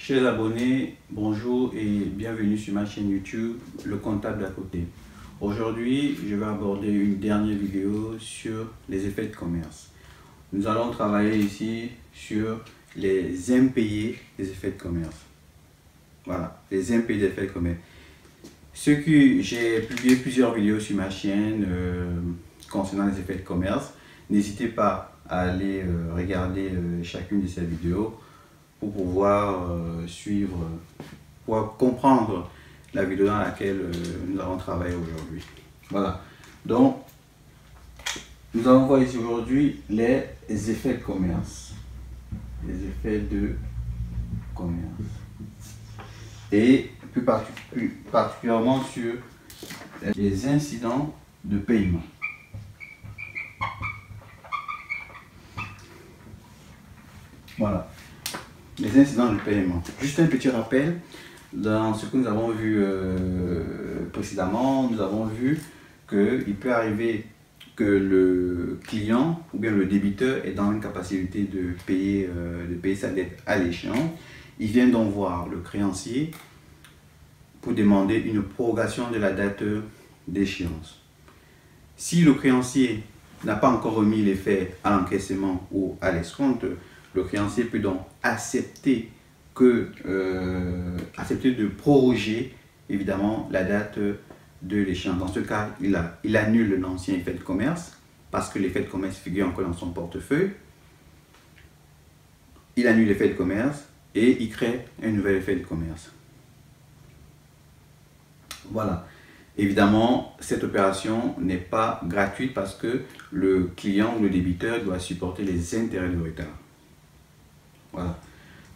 Chers abonnés, bonjour et bienvenue sur ma chaîne YouTube, Le Comptable d'à côté. Aujourd'hui, je vais aborder une dernière vidéo sur les effets de commerce. Nous allons travailler ici sur les impayés des effets de commerce. Voilà, les impayés des effets de commerce. J'ai publié plusieurs vidéos sur ma chaîne concernant les effets de commerce. N'hésitez pas à aller regarder chacune de ces vidéos pour pouvoir suivre, pour comprendre la vidéo dans laquelle nous allons travailler aujourd'hui. Voilà, donc nous allons voir ici aujourd'hui les effets de commerce. Les effets de commerce. Et plus particulièrement sur les incidents de paiement. Voilà, les incidents de paiement. Juste un petit rappel, dans ce que nous avons vu précédemment, nous avons vu qu'il peut arriver que le client ou bien le débiteur est dans l'incapacité de payer sa dette à l'échéance. Il vient donc voir le créancier pour demander une prorogation de la date d'échéance. Si le créancier n'a pas encore remis les faits à l'encaissement ou à l'escompte, le créancier peut donc accepter de proroger évidemment la date de l'échéance. Dans ce cas, il annule l'ancien effet de commerce parce que l'effet de commerce figure encore dans son portefeuille. Il annule l'effet de commerce et il crée un nouvel effet de commerce. Voilà. Évidemment, cette opération n'est pas gratuite parce que le client ou le débiteur doit supporter les intérêts de retard. Voilà.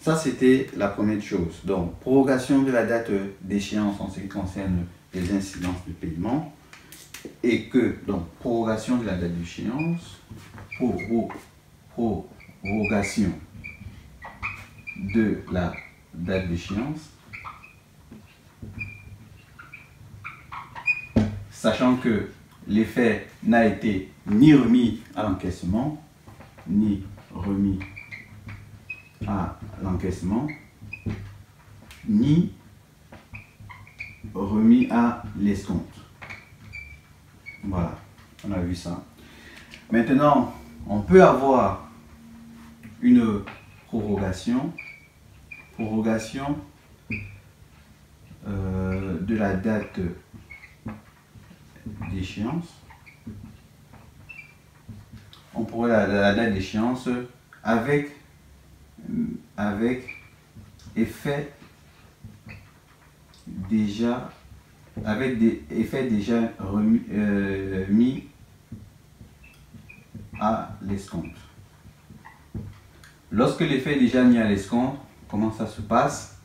Ça, c'était la première chose. Donc, prorogation de la date d'échéance en ce qui concerne les incidences de paiement. Et que, donc, prorogation de la date d'échéance, prorogation de la date d'échéance, sachant que l'effet n'a été ni remis à l'encaissement, ni remis à l'encaissement, ni remis à l'escompte. Voilà, on a vu ça. Maintenant, on peut avoir une prorogation de la date d'échéance. On pourrait la date d'échéance avec effet déjà des effets déjà mis à l'escompte. Lorsque l'effet est déjà mis à l'escompte, comment ça se passe?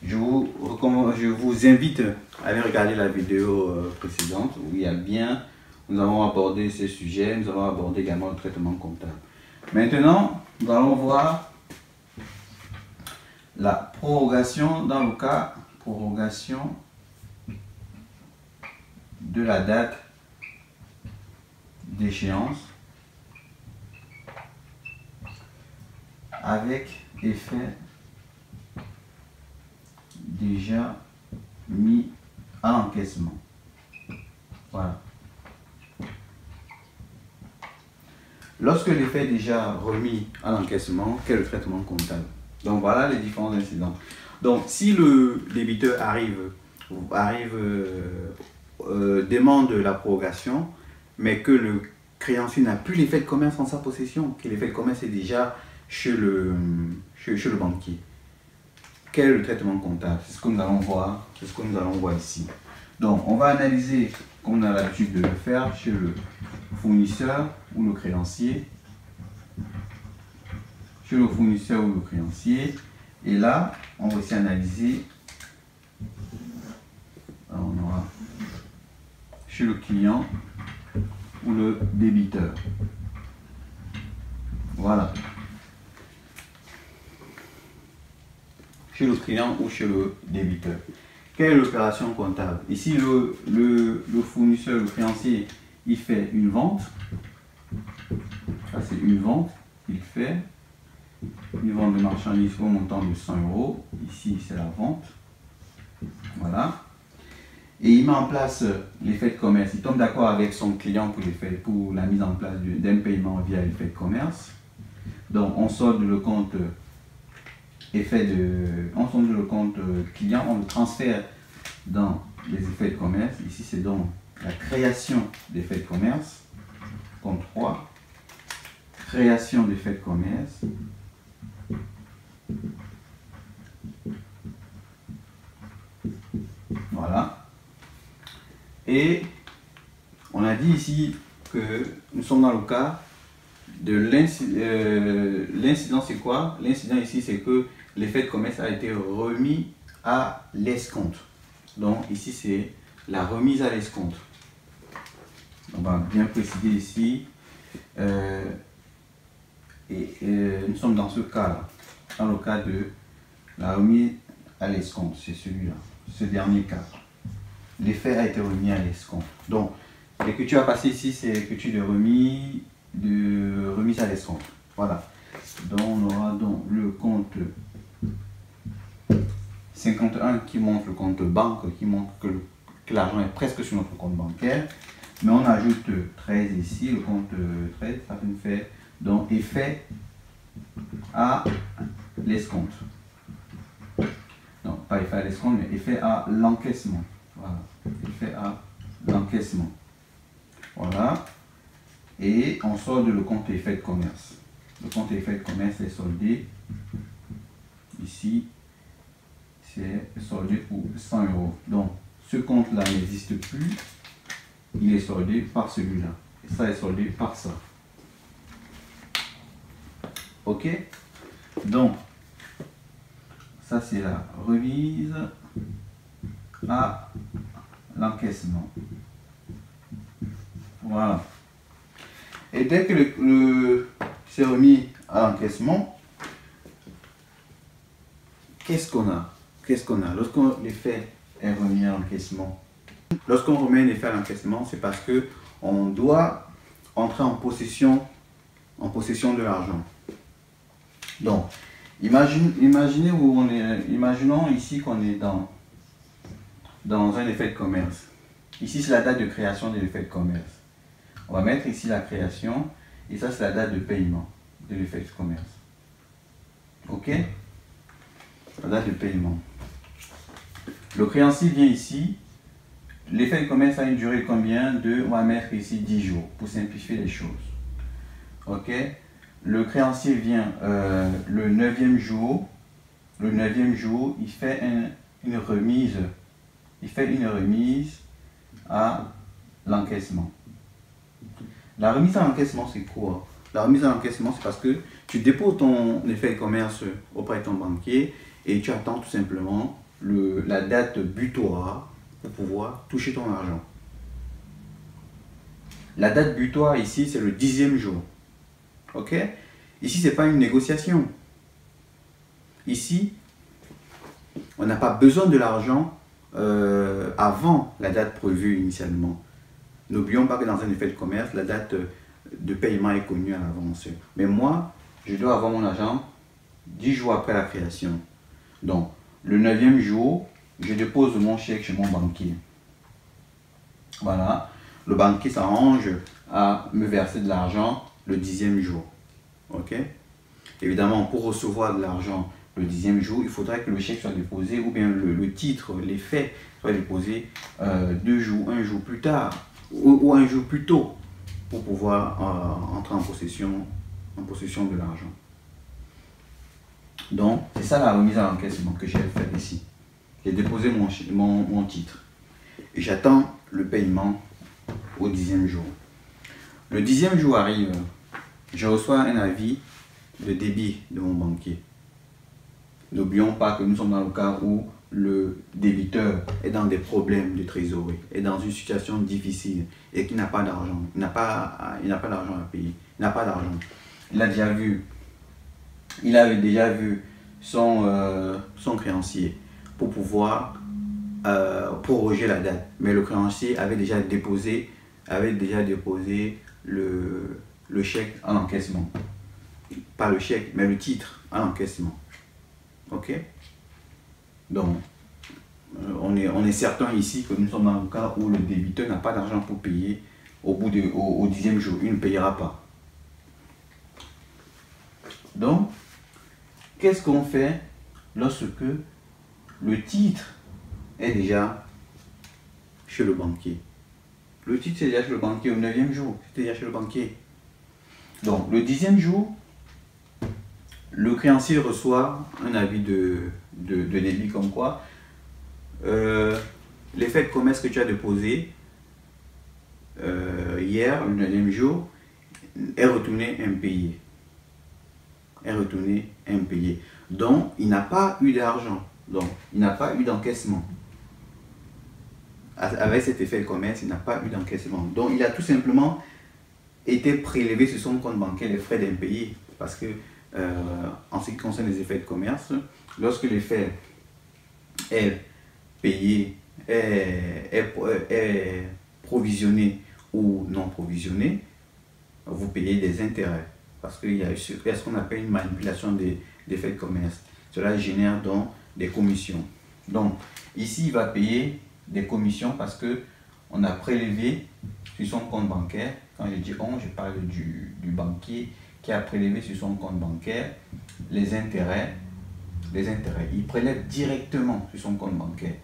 Je vous invite à aller regarder la vidéo précédente où nous avons abordé ces sujets, nous avons abordé également le traitement comptable. Maintenant, nous allons voir la prorogation dans le cas prorogation de la date d'échéance avec effet déjà mis à l'encaissement. Voilà. Lorsque l'effet est déjà remis à l'encaissement, quel est le traitement comptable? Donc voilà les différents incidents. Donc si le débiteur demande la prorogation, mais que le créancier n'a plus l'effet de commerce en sa possession, que l'effet de commerce est déjà chez le banquier. Quel est le traitement comptable? C'est ce que nous allons voir, c'est ce que nous allons voir ici. Donc on va analyser, comme on a l'habitude de le faire, chez le fournisseur ou le créancier. Chez le fournisseur ou le créancier. Et là, on va aussi analyser, alors on aura chez le client ou le débiteur. Voilà. Chez le client ou chez le débiteur. Quelle est l'opération comptable? Ici, le fournisseur, le créancier, il fait une vente. Ça, c'est une vente qu'il fait. une vente de marchandises au montant de 100 €. Ici, c'est la vente. Voilà. Et il met en place l'effet de commerce. Il tombe d'accord avec son client pour la mise en place d'un paiement via l'effet de commerce. Donc, on solde le compte client, on le transfère dans les effets de commerce. Ici, c'est donc la création d'effets de commerce. Compte 3. Création d'effets de commerce. Voilà. Et on a dit ici que nous sommes dans le cas de l'incident. C'est quoi? L'incident ici, c'est que l'effet de commerce a été remis à l'escompte. Donc ici, c'est la remise à l'escompte. On va bien préciser ici. Nous sommes dans ce cas-là, dans le cas de la remise à l'escompte. C'est celui-là, ce dernier cas. L'effet a été remis à l'escompte. Donc, l'écriture à passer ici, c'est l'écriture de remise à l'escompte. Voilà. Donc, on aura donc le compte 51 qui montre le compte banque, qui montre que l'argent est presque sur notre compte bancaire. Mais on ajoute 13 ici, le compte 13, ça nous fait donc effet à l'escompte. Non, pas effet à l'escompte, mais effet à l'encaissement. Voilà, effet à l'encaissement. Voilà. Et on solde le compte effet de commerce. Le compte effet de commerce est soldé. Ici, c'est soldé pour 100 €. Donc, ce compte-là n'existe plus. Il est soldé par celui-là. Et ça est soldé par ça. Ok? Donc, ça c'est la remise à l'encaissement. Voilà. Et dès que c'est remis à l'encaissement, qu'est-ce qu'on a? Lorsqu'on l'effet est remis à l'encaissement, lorsqu'on remet un effet à l'encaissement, c'est parce que on doit entrer en possession de l'argent. Donc, imaginez où on est. Imaginons ici qu'on est dans un effet de commerce. Ici, c'est la date de création de l'effet de commerce. On va mettre ici la création et ça, c'est la date de paiement de l'effet de commerce. Ok? La date de paiement. Le créancier vient ici. L'effet de commerce a une durée de combien? On va mettre ici 10 jours pour simplifier les choses. Ok? Le créancier vient le 9e jour. Le 9e jour, il fait une remise. Il fait une remise à l'encaissement. La remise à l'encaissement, c'est quoi? La remise à l'encaissement, c'est parce que tu déposes ton effet de commerce auprès de ton banquier et tu attends tout simplement la date butoir pour pouvoir toucher ton argent. La date butoir ici, c'est le 10e jour. Ok? Ici, ce n'est pas une négociation. Ici, on n'a pas besoin de l'argent avant la date prévue initialement. N'oublions pas que dans un effet de commerce, la date de paiement est connue à l'avance. Mais moi, je dois avoir mon argent 10 jours après la création. Donc, le 9e jour, je dépose mon chèque chez mon banquier. Voilà. Le banquier s'arrange à me verser de l'argent le 10e jour. Ok? Évidemment, pour recevoir de l'argent le 10e jour, il faudrait que le chèque soit déposé ou bien le titre, l'effet soit déposé 2 jours, 1 jour plus tard ou 1 jour plus tôt pour pouvoir entrer en possession de l'argent. Donc, c'est ça la remise à l'encaissement que j'ai fait ici. J'ai déposé mon titre et j'attends le paiement au 10e jour. Le 10e jour arrive, je reçois un avis de débit de mon banquier. N'oublions pas que nous sommes dans le cas où le débiteur est dans des problèmes de trésorerie, est dans une situation difficile et qui n'a pas d'argent. Il n'a pas d'argent à payer. Il n'a pas d'argent. Il avait déjà vu son créancier pour pouvoir proroger la date. Mais le créancier avait déjà déposé le chèque en encaissement. pas le chèque, mais le titre à l'encaissement. Ok? Donc, on est certain ici que nous sommes dans le cas où le débiteur n'a pas d'argent pour payer au 10e jour. Il ne payera pas. Donc, qu'est-ce qu'on fait lorsque le titre est déjà chez le banquier? Le titre est déjà chez le banquier au 9e jour. C'est déjà chez le banquier. Donc, le 10e jour, le créancier reçoit un avis de débit comme quoi l'effet de commerce que tu as déposé hier, le 9e jour, est retourné impayé. Donc, il n'a pas eu d'argent. Donc, il n'a pas eu d'encaissement. Avec cet effet de commerce, il n'a pas eu d'encaissement. Donc, il a tout simplement été prélevé sur son compte bancaire les frais d'impayé. Parce que, en ce qui concerne les effets de commerce, lorsque l'effet est payé, est provisionné ou non provisionné, vous payez des intérêts. Parce qu'il y a ce qu'on appelle une manipulation des faits de commerce. Cela génère donc des commissions. Donc, ici, il va payer des commissions parce qu'on a prélevé sur son compte bancaire. Quand je dis on, je parle du banquier qui a prélevé sur son compte bancaire les intérêts. Il prélève directement sur son compte bancaire.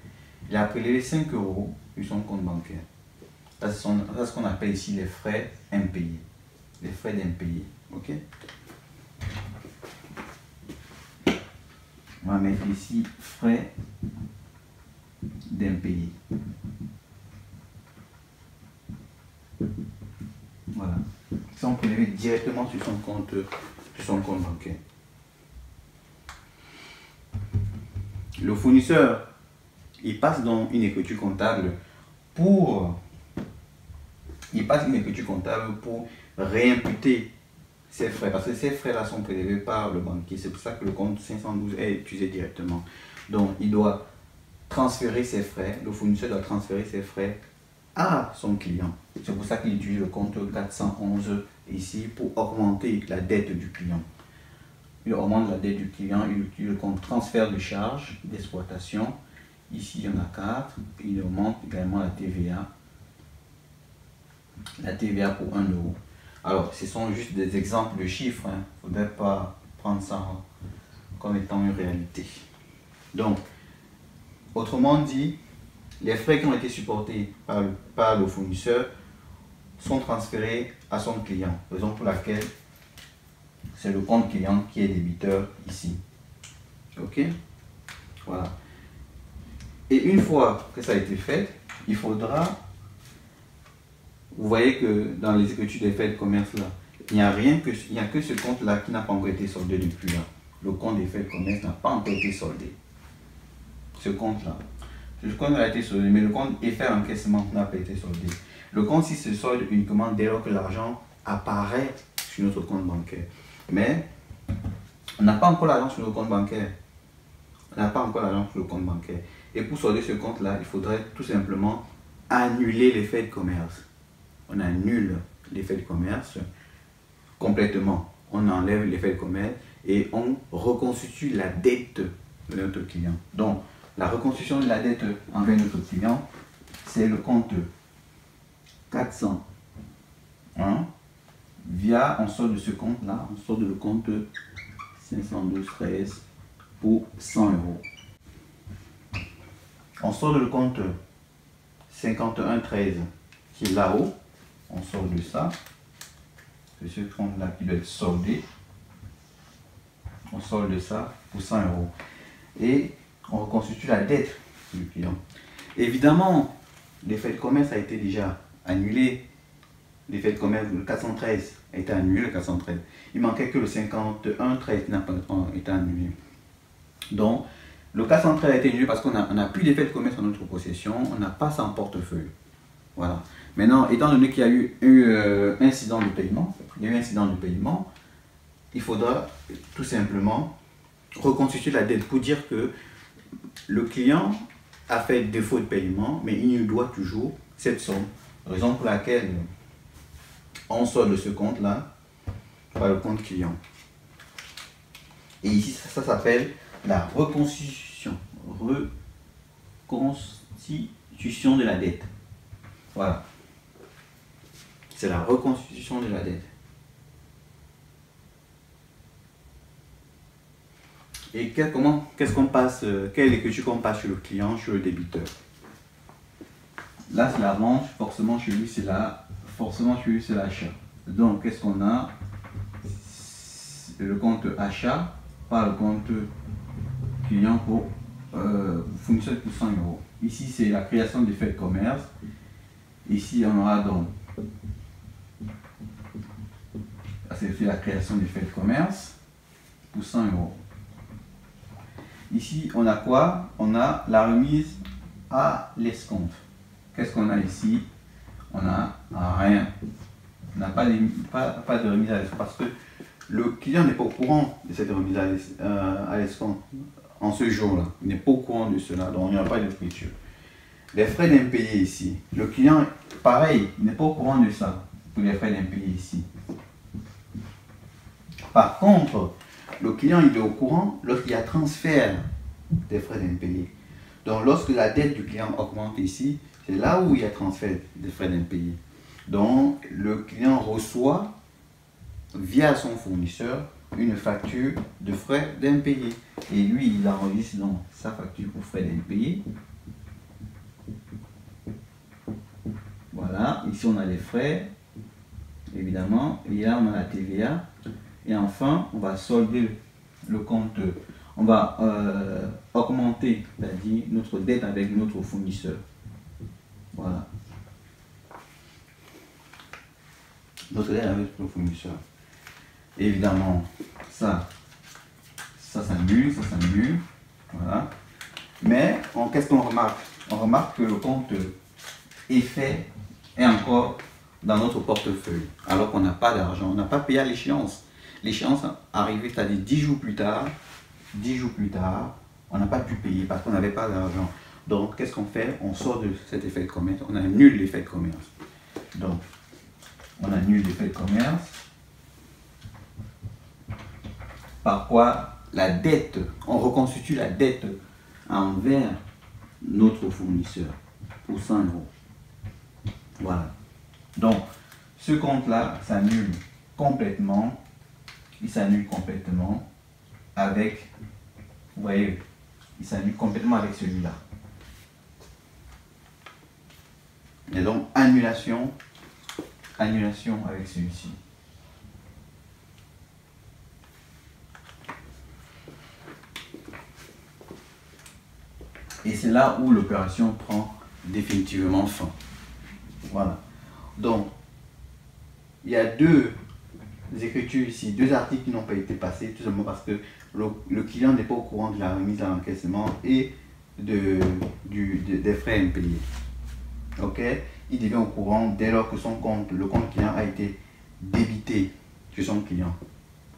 Il a prélevé 5 € sur son compte bancaire. C'est ce qu'on appelle ici les frais impayés. Les frais d'impayés. Ok? On va mettre ici frais d'impayés. Voilà. Ils sont prélevés directement sur son compte bancaire. Le fournisseur, il passe donc une écriture comptable pour réimputer ces frais, parce que ces frais-là sont prélevés par le banquier. C'est pour ça que le compte 512 est utilisé directement. Donc, il doit transférer ses frais, le fournisseur doit transférer ses frais à son client. C'est pour ça qu'il utilise le compte 411 ici pour augmenter la dette du client. Il augmente la dette du client, il utilise le compte transfert de charges d'exploitation. Ici, il y en a 4. Il augmente également la TVA. La TVA pour 1 €. Alors, ce sont juste des exemples de chiffres. Il ne faudrait pas prendre ça comme étant une réalité. Donc, autrement dit, les frais qui ont été supportés par le fournisseur sont transférés à son client. Raison pour laquelle c'est le compte client qui est débiteur ici. Ok? Voilà. Et une fois que ça a été fait, il faudra... Vous voyez que dans les écritures des faits de commerce là, il n'y a que ce compte là qui n'a pas encore été soldé depuis là. Le compte des faits de commerce n'a pas encore été soldé. Ce compte là. Le compte a été soldé, mais le compte effet encaissement n'a pas été soldé. Le compte si se solde uniquement dès lors que l'argent apparaît sur notre compte bancaire. Mais on n'a pas encore l'argent sur le compte bancaire. Et pour solder ce compte là, il faudrait tout simplement annuler l'effet de commerce. On annule l'effet de commerce complètement. On enlève l'effet de commerce et on reconstitue la dette de notre client. Donc, la reconstitution de la dette envers notre client, c'est le compte 400. Via, on sort de ce compte-là, on sort de le compte 512-13 pour 100 €. On sort de le compte 51-13 qui est là-haut. On sort de ça. C'est ce compte-là qui doit être soldé. On sort de ça pour 100 €. Et on reconstitue la dette du client. Évidemment, l'effet de commerce a été déjà annulé. L'effet de commerce, le 413 a été annulé, le 413. Il manquait que le 51-13 qui n'a pas été annulé. Donc, le 413 a été annulé parce qu'on n'a plus d'effet de commerce en notre possession, on n'a pas ça en portefeuille. Voilà. Maintenant, étant donné qu'il y a eu incident de paiement, il faudra tout simplement reconstituer la dette pour dire que le client a fait défaut de paiement, mais il nous doit toujours cette somme. Raison pour laquelle on sort de ce compte-là par le compte client. Et ici, ça s'appelle la reconstitution. Reconstitution de la dette. Voilà. C'est la reconstitution de la dette. Et qu'est-ce qu'on passe, quelle écriture qu'on passe sur le client, sur le débiteur? Là, c'est la vente, forcément chez lui, c'est l'achat. Donc, qu'est-ce qu'on a? Le compte achat par le compte client pour fournisseur pour 100 €. Ici, c'est la création des faits de commerce. Ici, on aura donc, c'est la création des faits de commerce pour 100 €. Ici, on a quoi? On a la remise à l'escompte. Qu'est-ce qu'on a ici? On n'a rien. On n'a pas de remise à l'escompte parce que le client n'est pas au courant de cette remise à l'escompte en ce jour-là. Il n'est pas au courant de cela, donc il n'y a pas d'écriture. Les frais d'impayés ici. Le client, pareil, il n'est pas au courant de ça pour les frais d'impayés ici. Par contre, le client il est au courant lorsqu'il y a transfert des frais d'impayés. Donc lorsque la dette du client augmente ici, c'est là où il y a transfert des frais d'impayés. Donc le client reçoit via son fournisseur une facture de frais d'impayés. Et lui, il enregistre donc sa facture pour frais d'impayés. Voilà, ici on a les frais, évidemment, et là on a la TVA. Et enfin, on va solder le compte, on va augmenter, c'est-à-dire notre dette avec notre fournisseur. Voilà. Notre dette avec notre fournisseur. Et évidemment, ça s'annule, ça s'annule. Voilà. Mais qu'est-ce qu'on remarque? On remarque que le compte effet est encore dans notre portefeuille, alors qu'on n'a pas d'argent, on n'a pas payé à l'échéance. L'échéance arrivait, c'est-à-dire 10 jours plus tard, on n'a pas pu payer parce qu'on n'avait pas d'argent. Donc, qu'est-ce qu'on fait? On sort de cet effet de commerce, on annule l'effet de commerce. Donc, on annule l'effet de commerce. Par quoi? La dette, on reconstitue la dette envers notre fournisseur pour 100 €. Voilà. Donc, ce compte-là s'annule complètement. Il s'annule complètement avec, vous voyez, il s'annule complètement avec celui-là. Et donc, annulation avec celui-ci. Et c'est là où l'opération prend définitivement fin. Voilà. Donc, il y a deux écritures ici, deux articles qui n'ont pas été passés, tout simplement parce que le client n'est pas au courant de la remise à l'encaissement et des frais impayés. Ok? Il devient au courant dès lors que le compte client a été débité sur son client.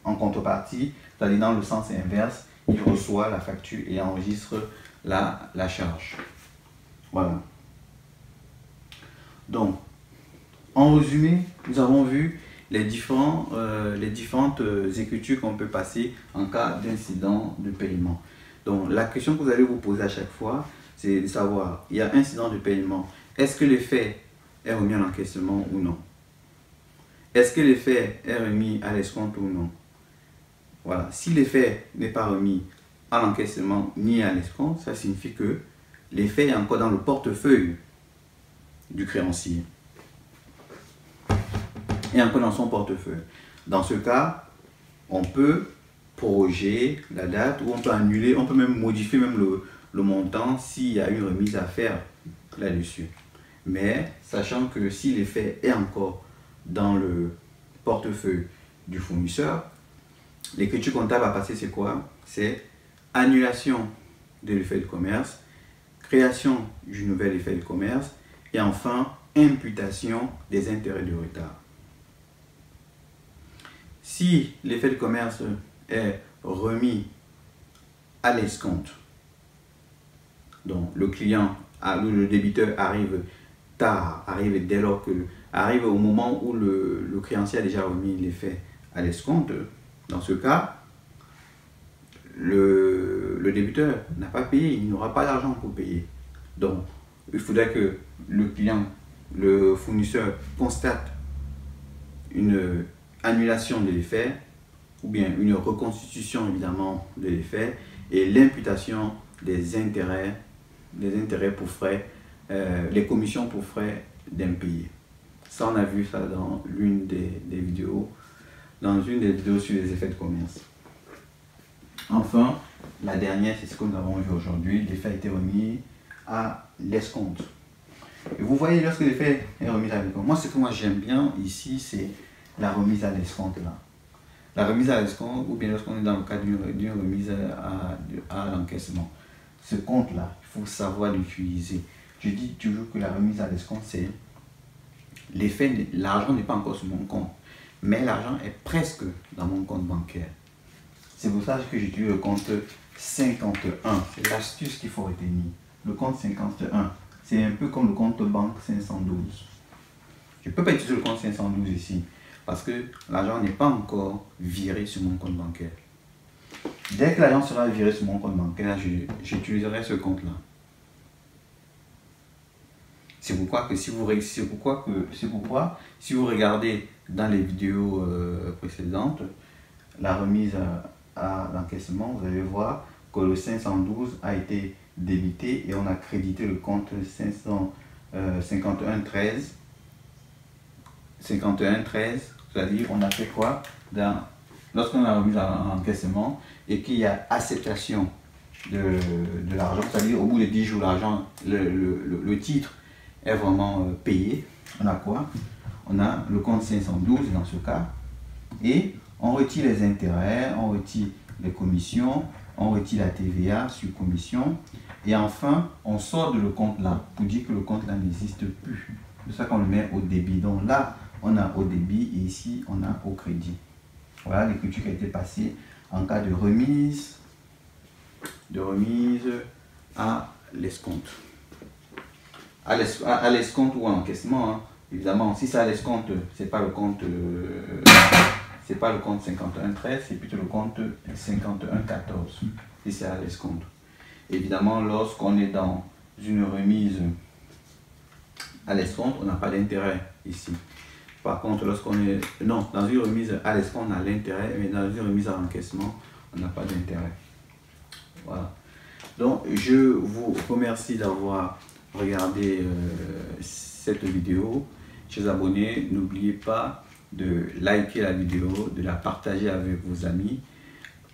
En contrepartie, c'est-à-dire dans le sens inverse, il reçoit la facture et enregistre la charge. Voilà. Donc, en résumé, nous avons vu les différentes écritures qu'on peut passer en cas d'incident de paiement. Donc, la question que vous allez vous poser à chaque fois, c'est de savoir, il y a incident de paiement, est-ce que l'effet est remis à l'encaissement ou non? Est-ce que l'effet est remis à l'escompte ou non? Voilà. Si l'effet n'est pas remis à l'encaissement ni à l'escompte, ça signifie que l'effet est encore dans le portefeuille du créancier. Et encore dans son portefeuille. Dans ce cas, on peut proroger la date ou on peut annuler, on peut même modifier même le montant s'il y a une remise à faire là-dessus. Mais sachant que si l'effet est encore dans le portefeuille du fournisseur, l'écriture comptable à passer c'est quoi? C'est annulation de l'effet de commerce, création du nouvel effet de commerce et enfin imputation des intérêts de retard. Si l'effet de commerce est remis à l'escompte, donc le client, le débiteur arrive tard, arrive dès lors arrive au moment où le créancier a déjà remis l'effet à l'escompte, dans ce cas, le débiteur n'a pas payé, il n'aura pas d'argent pour payer. Donc, il faudrait que le client, le fournisseur constate une annulation de l'effet ou bien une reconstitution évidemment de l'effet et l'imputation des intérêts pour frais, les commissions pour frais d'impayés. Ça, on a vu ça dans l'une des vidéos, sur les effets de commerce. Enfin, la dernière, c'est ce que nous avons vu aujourd'hui. L'effet a été remis à l'escompte. Et vous voyez, lorsque l'effet est remis à l'escompte, moi, ce que moi j'aime bien ici, c'est la remise à l'escompte là. La remise à l'escompte, ou bien lorsqu'on est dans le cadre d'une remise à l'encaissement. Ce compte-là, il faut savoir l'utiliser. Je dis toujours que la remise à l'escompte, c'est l'effet, l'argent n'est pas encore sur mon compte, mais l'argent est presque dans mon compte bancaire. C'est pour ça que j'utilise le compte 51. C'est l'astuce qu'il faut retenir. Le compte 51, c'est un peu comme le compte banque 512. Je ne peux pas utiliser le compte 512 ici, parce que l'argent n'est pas encore viré sur mon compte bancaire. Dès que l'argent sera viré sur mon compte bancaire, j'utiliserai ce compte-là. C'est pourquoi si vous regardez dans les vidéos précédentes, la remise à l'encaissement, vous allez voir que le 512 a été débité et on a crédité le compte 5113. 5113, c'est-à-dire on a fait quoi lorsqu'on a remis à l'encaissement et qu'il y a acceptation de l'argent, c'est-à-dire au bout de 10 jours, l'argent, le titre est vraiment payé. On a quoi? On a le compte 512 dans ce cas et on retire les intérêts, on retire les commissions, on retire la TVA sur commission et enfin on sort de le compte là pour dire que le compte là n'existe plus. C'est pour ça qu'on le met au débit. Donc là on a au débit et ici on a au crédit. Voilà l'écriture qui a été passée en cas de remise à l'escompte. À l'escompte ou à l'encaissement, hein. Évidemment, si c'est à l'escompte, c'est pas le compte 5113, c'est plutôt le compte 5114 si c'est à l'escompte. Évidemment, lorsqu'on est dans une remise à l'escompte, on n'a pas d'intérêt ici. Par contre, lorsqu'on est dans une remise à l'escompte, on a l'intérêt, mais dans une remise à l'encaissement, on n'a pas d'intérêt. Voilà. Donc, je vous remercie d'avoir regardé cette vidéo. Chers abonnés, n'oubliez pas de liker la vidéo, de la partager avec vos amis.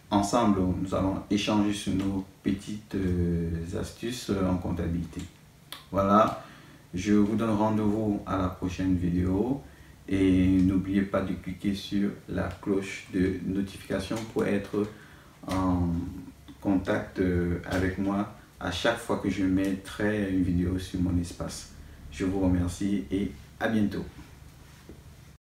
Ensemble, nous allons échanger sur nos petites astuces en comptabilité. Voilà, je vous donne rendez-vous à la prochaine vidéo. Et n'oubliez pas de cliquer sur la cloche de notification pour être en contact avec moi à chaque fois que je mettrai une vidéo sur mon espace. Je vous remercie et à bientôt.